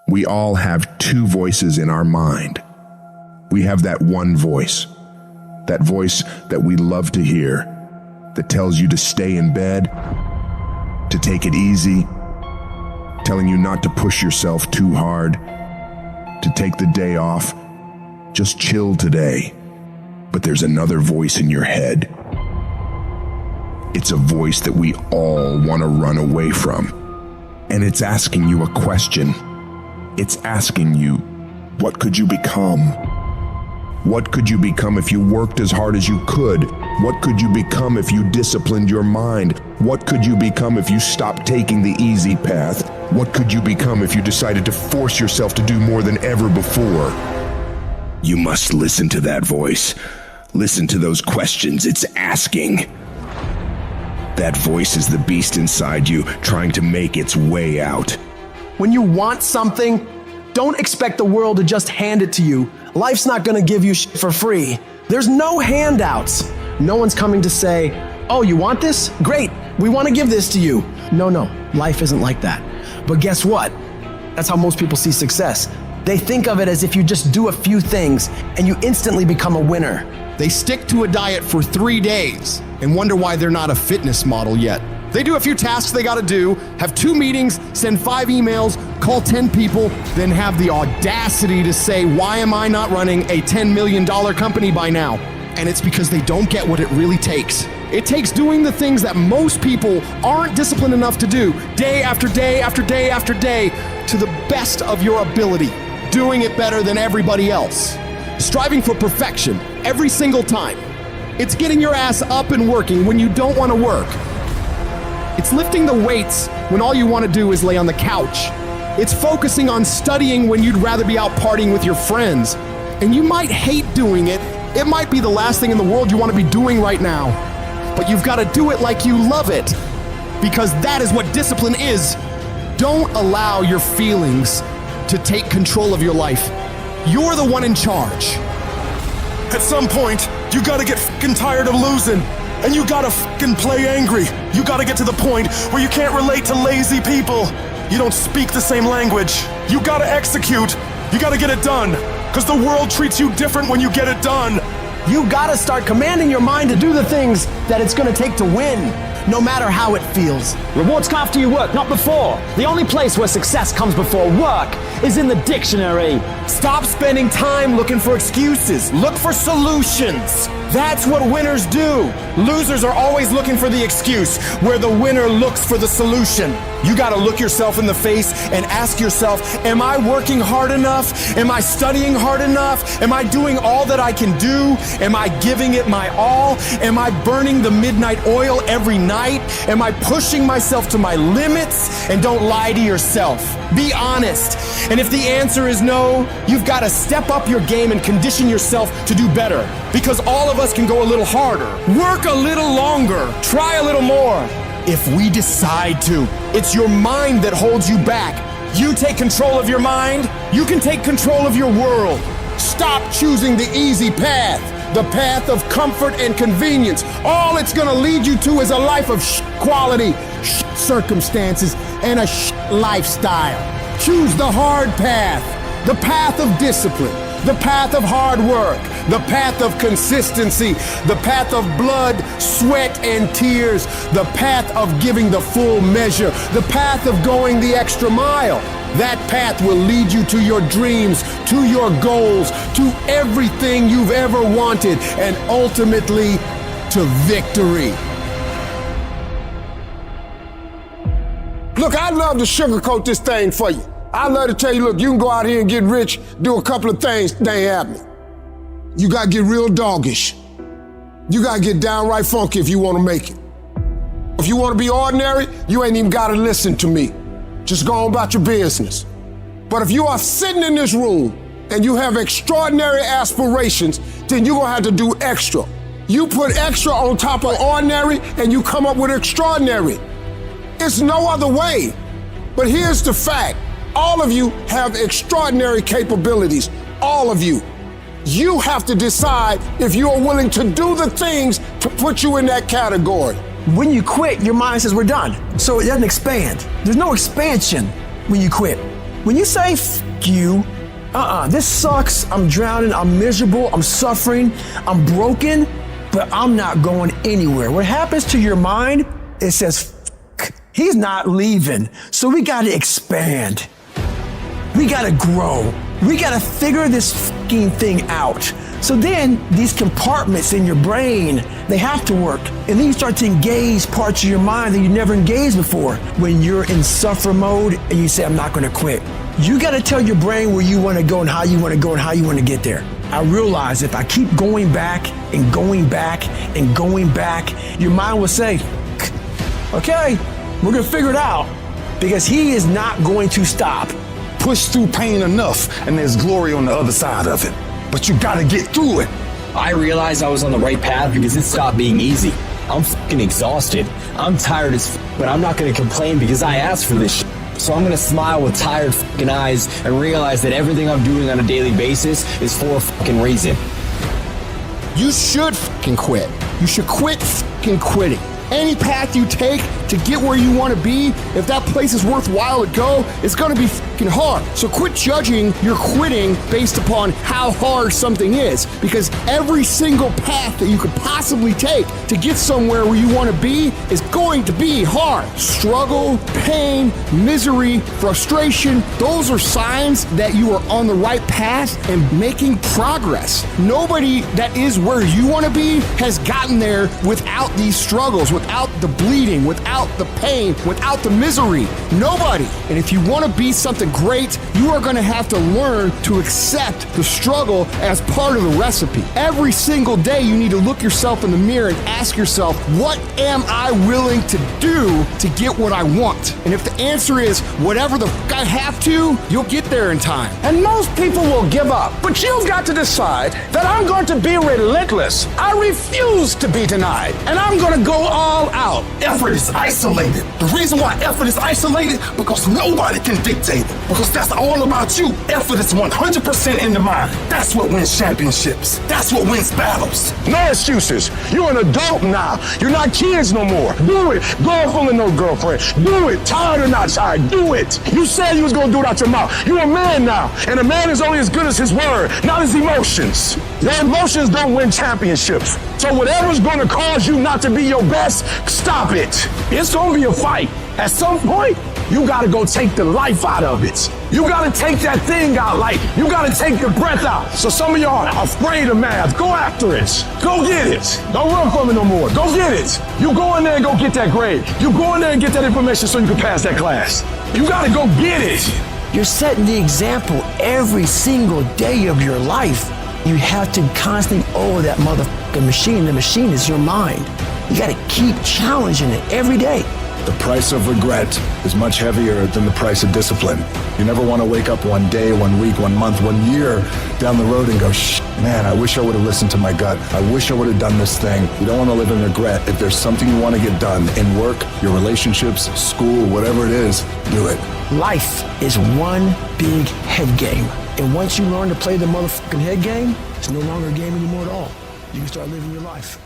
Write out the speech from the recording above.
We all have two voices in our mind. We have that one voice, that voice that we love to hear, that tells you to stay in bed, to take it easy, telling you not to push yourself too hard, to take the day off, just chill today. But there's another voice in your head. It's a voice that we all want to run away from. And it's asking you a question. It's asking you, what could you become? What could you become if you worked as hard as you could? What could you become if you disciplined your mind? What could you become if you stopped taking the easy path? What could you become if you decided to force yourself to do more than ever before? You must listen to that voice. Listen to those questions it's asking. That voice is the beast inside you, trying to make its way out. When you want something, don't expect the world to just hand it to you. Life's not gonna give you shit for free. There's no handouts. No one's coming to say, oh, you want this? Great, we wanna give this to you. No, life isn't like that. But guess what? That's how most people see success. They think of it as if you just do a few things and you instantly become a winner. They stick to a diet for 3 days and wonder why they're not a fitness model yet. They do a few tasks they gotta do, have 2 meetings, send 5 emails, call 10 people, then have the audacity to say, why am I not running a $10 million company by now? And it's because they don't get what it really takes. It takes doing the things that most people aren't disciplined enough to do, day after day after day after day, to the best of your ability, doing it better than everybody else. Striving for perfection every single time. It's getting your ass up and working when you don't want to work. It's lifting the weights when all you want to do is lay on the couch. It's focusing on studying when you'd rather be out partying with your friends. And you might hate doing it. It might be the last thing in the world you want to be doing right now. But you've got to do it like you love it. Because that is what discipline is. Don't allow your feelings to take control of your life. You're the one in charge. At some point, you gotta get fucking tired of losing. And you gotta fucking play angry. You gotta get to the point where you can't relate to lazy people. You don't speak the same language. You gotta execute. You gotta get it done. Cause the world treats you different when you get it done. You gotta start commanding your mind to do the things that it's gonna take to win, no matter how it feels. Rewards come after you work, not before. The only place where success comes before work is in the dictionary. Stop spending time looking for excuses. Look for solutions. That's what winners do. Losers are always looking for the excuse, where the winner looks for the solution. You gotta look yourself in the face and ask yourself, am I working hard enough? Am I studying hard enough? Am I doing all that I can do? Am I giving it my all? Am I burning the midnight oil every night? Am I pushing myself to my limits? And don't lie to yourself. Be honest. And if the answer is no, you've gotta step up your game and condition yourself to do better. Because all of us can go a little harder, work a little longer, try a little more. If we decide to, it's your mind that holds you back. You take control of your mind, you can take control of your world. Stop choosing the easy path, the path of comfort and convenience. All it's gonna lead you to is a life of quality, circumstances, and a lifestyle. Choose the hard path, the path of discipline, the path of hard work, the path of consistency, the path of blood, sweat, and tears, the path of giving the full measure, the path of going the extra mile. That path will lead you to your dreams, to your goals, to everything you've ever wanted, and ultimately to victory. Look, I'd love to sugarcoat this thing for you. I'd love to tell you, look, you can go out here and get rich, do a couple of things, they ain't happening. You gotta get real doggish. You gotta get downright funky if you wanna make it. If you wanna be ordinary, you ain't even gotta listen to me. Just go on about your business. But if you are sitting in this room and you have extraordinary aspirations, then you're gonna have to do extra. You put extra on top of ordinary and you come up with extraordinary. It's no other way. But here's the fact. All of you have extraordinary capabilities. All of you. You have to decide if you are willing to do the things to put you in that category. When you quit, your mind says we're done. So it doesn't expand. There's no expansion when you quit. When you say f you, this sucks, I'm drowning, I'm miserable, I'm suffering, I'm broken, but I'm not going anywhere. What happens to your mind, it says, he's not leaving. So we gotta expand. We gotta grow. We gotta figure this fucking thing out. So then these compartments in your brain, they have to work. And then you start to engage parts of your mind that you never engaged before. When you're in suffer mode and you say, I'm not gonna quit. You gotta tell your brain where you wanna go and how you wanna go and how you wanna get there. I realize if I keep going back and going back and going back, your mind will say, okay, we're gonna figure it out, because he is not going to stop. Push through pain enough, and there's glory on the other side of it. But you gotta get through it. I realized I was on the right path because it stopped being easy. I'm fucking exhausted. I'm tired as but I'm not gonna complain because I asked for this shit. So I'm gonna smile with tired fucking eyes and realize that everything I'm doing on a daily basis is for a fucking reason. You should fucking quit. You should quit fucking quitting. Any path you take to get where you want to be, if that place is worthwhile to go, it's going to be fucking hard. So quit judging your quitting based upon how hard something is, because every single path that you could possibly take to get somewhere where you want to be is going to be hard. Struggle, pain, misery, frustration, those are signs that you are on the right path and making progress. Nobody that is where you want to be has gotten there without these struggles, without the bleeding, without the pain, without the misery. Nobody. And if you want to be something great, you are going to have to learn to accept the struggle as part of the recipe. Every single day, you need to look yourself in the mirror and ask yourself, what am I willing to do to get what I want? And if the answer is whatever the fuck I have to, you'll get there in time. And most people will give up. But you've got to decide that I'm going to be relentless. I refuse to be denied. And I'm going to go all out. Effort is isolated. The reason why effort is isolated, because nobody can dictate it. Because that's all about you. Effort is 100% in the mind. That's what wins championships. That's what wins battles. No excuses. You're an adult now. You're not kids no more. Do it. Girlfriend or no girlfriend. Do it. Tired or not tired. Do it. You said you was going to do it out your mouth. You're a man now. And a man is only as good as his word, not his emotions. Your emotions don't win championships. So whatever's going to cause you not to be your best, stop it. It's going to be a fight. At some point, you got to go take the life out of it. You got to take that thing out, like you got to take the breath out. So some of y'all are afraid of math. Go after it. Go get it. Don't run from it no more. Go get it. You go in there and go get that grade. You go in there and get that information so you can pass that class. You got to go get it. You're setting the example every single day of your life. You have to constantly owe that motherfucking machine. The machine is your mind. You got to keep challenging it every day. The price of regret is much heavier than the price of discipline. You never want to wake up one day, 1 week, 1 month, 1 year down the road and go, man, I wish I would have listened to my gut. I wish I would have done this thing. You don't want to live in regret. If there's something you want to get done in work, your relationships, school, whatever it is, do it. Life is one big head game. And once you learn to play the motherfucking head game, it's no longer a game anymore at all. You can start living your life.